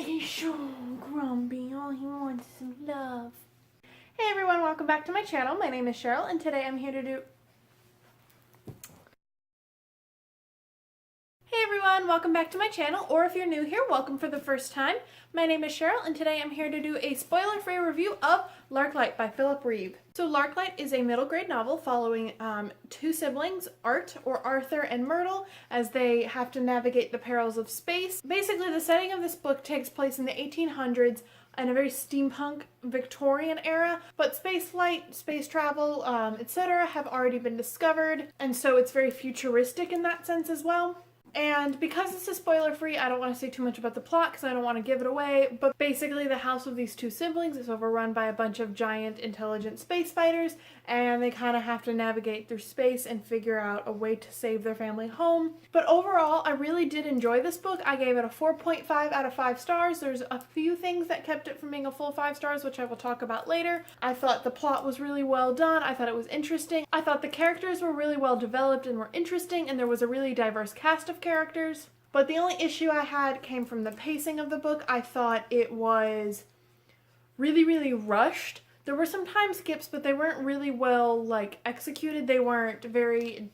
He's so grumpy. All he wants is some love. Hey everyone, welcome back to my channel. My name is Cheryl, and today I'm here to do... Hey everyone, welcome back to my channel, or if you're new here, welcome for the first time. My name is Cheryl, and today I'm here to do a spoiler-free review of Larklight by Philip Reeve. So Larklight is a middle grade novel following two siblings, Arthur and Myrtle, as they have to navigate the perils of space. Basically, the setting of this book takes place in the 1800s in a very steampunk Victorian era, but space flight, space travel, etc. have already been discovered, and so it's very futuristic in that sense as well. And because this is spoiler free, I don't want to say too much about the plot because I don't want to give it away, but basically the house of these two siblings is overrun by a bunch of giant intelligent space fighters, and they kind of have to navigate through space and figure out a way to save their family home. But overall, I really did enjoy this book. I gave it a 4.5 out of 5 stars. There's a few things that kept it from being a full 5 stars, which I will talk about later. I thought the plot was really well done. I thought it was interesting. I thought the characters were really well developed and were interesting, and there was a really diverse cast of characters. But the only issue I had came from the pacing of the book. I thought it was really rushed. There were some time skips, but they weren't really well executed. They weren't very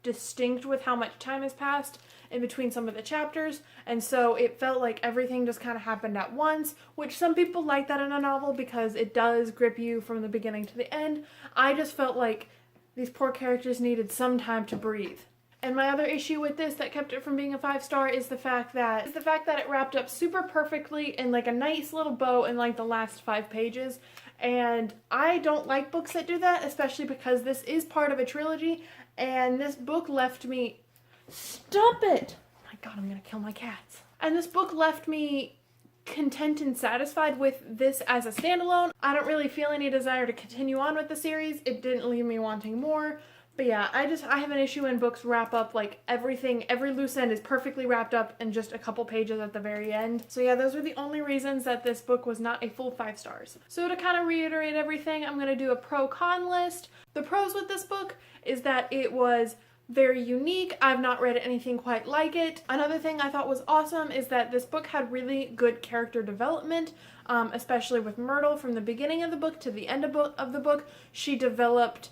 distinct with how much time has passed in between some of the chapters, and so it felt like everything just kind of happened at once, which some people like that in a novel because it does grip you from the beginning to the end. I just felt like these poor characters needed some time to breathe. And my other issue with this that kept it from being a 5-star is the fact that it wrapped up super perfectly in a nice little bow in the last 5 pages. And I don't like books that do that, especially because this is part of a trilogy, and this book left me... Stop it! My God, I'm gonna kill my cats. And this book left me content and satisfied with this as a standalone. I don't really feel any desire to continue on with the series. It didn't leave me wanting more. But yeah, I have an issue when books wrap up everything, every loose end is perfectly wrapped up in just a couple pages at the very end. So yeah, those were the only reasons that this book was not a full 5 stars. So to kind of reiterate everything, I'm going to do a pro-con list. The pros with this book is that it was very unique. I've not read anything quite like it. Another thing I thought was awesome is that this book had really good character development, especially with Myrtle from the beginning of the book to the end of the book. She developed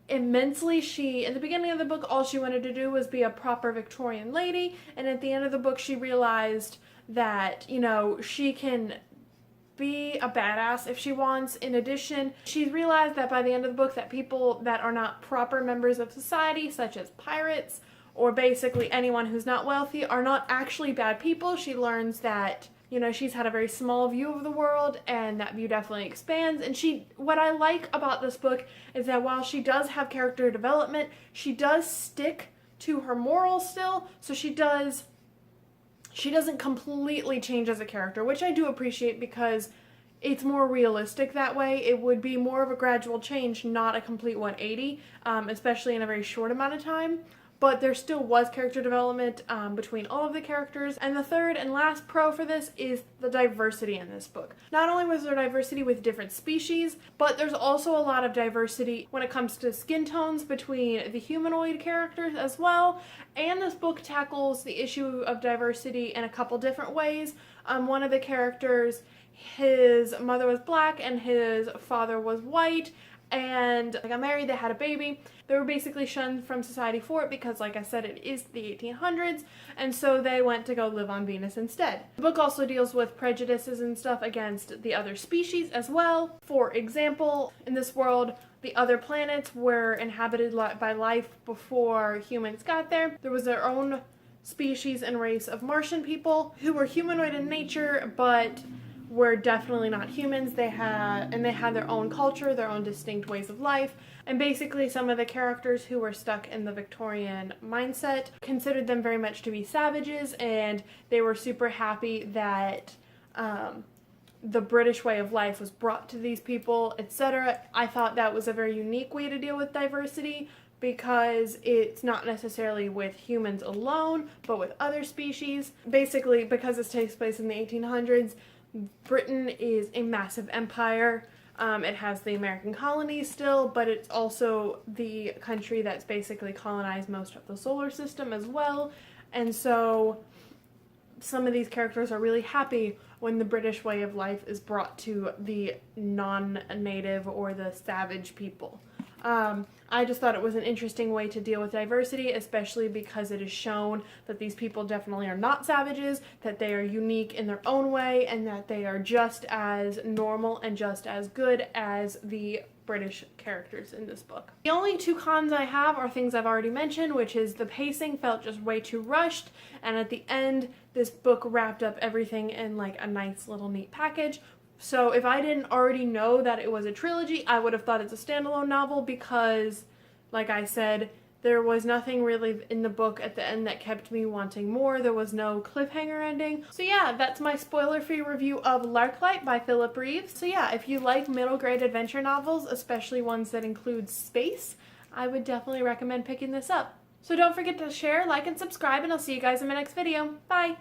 immensely. In the beginning of the book, all she wanted to do was be a proper Victorian lady, and at the end of the book she realized that, she can be a badass if she wants. In addition, she realized that by the end of the book that people that are not proper members of society, such as pirates or basically anyone who's not wealthy, are not actually bad people. She learns that she's had a very small view of the world, and that view definitely expands. And what I like about this book is that while she does have character development, she does stick to her morals still. So she doesn't completely change as a character, which I do appreciate because it's more realistic that way. It would be more of a gradual change, not a complete 180, especially in a very short amount of time. But there still was character development between all of the characters. And the third and last pro for this is the diversity in this book. Not only was there diversity with different species, but there's also a lot of diversity when it comes to skin tones between the humanoid characters as well. And this book tackles the issue of diversity in a couple different ways. One of the characters, his mother was black and his father was white, and they got married, they had a baby. They were basically shunned from society for it because, like I said, it is the 1800s, and so they went to go live on Venus instead. The book also deals with prejudices and stuff against the other species as well. For example, in this world, the other planets were inhabited by life before humans got there. There was their own species and race of Martian people who were humanoid in nature, but were definitely not humans. They had their own culture, their own distinct ways of life, and basically some of the characters who were stuck in the Victorian mindset considered them very much to be savages, and they were super happy that the British way of life was brought to these people, etc. I thought that was a very unique way to deal with diversity, because it's not necessarily with humans alone, but with other species. Basically, because this takes place in the 1800s, Britain is a massive empire. It has the American colonies still, but it's also the country that's basically colonized most of the solar system as well. And so some of these characters are really happy when the British way of life is brought to the non-native or the savage people. I just thought it was an interesting way to deal with diversity, especially because it is shown that these people definitely are not savages, that they are unique in their own way, and that they are just as normal and just as good as the British characters in this book. The only two cons I have are things I've already mentioned, which is the pacing felt just way too rushed, and at the end, this book wrapped up everything in like a nice little neat package. So if I didn't already know that it was a trilogy, I would have thought it's a standalone novel because, like I said, there was nothing really in the book at the end that kept me wanting more. There was no cliffhanger ending. So yeah, that's my spoiler-free review of Larklight by Philip Reeves. So yeah, if you like middle grade adventure novels, especially ones that include space, I would definitely recommend picking this up. So don't forget to share, like, and subscribe, and I'll see you guys in my next video. Bye!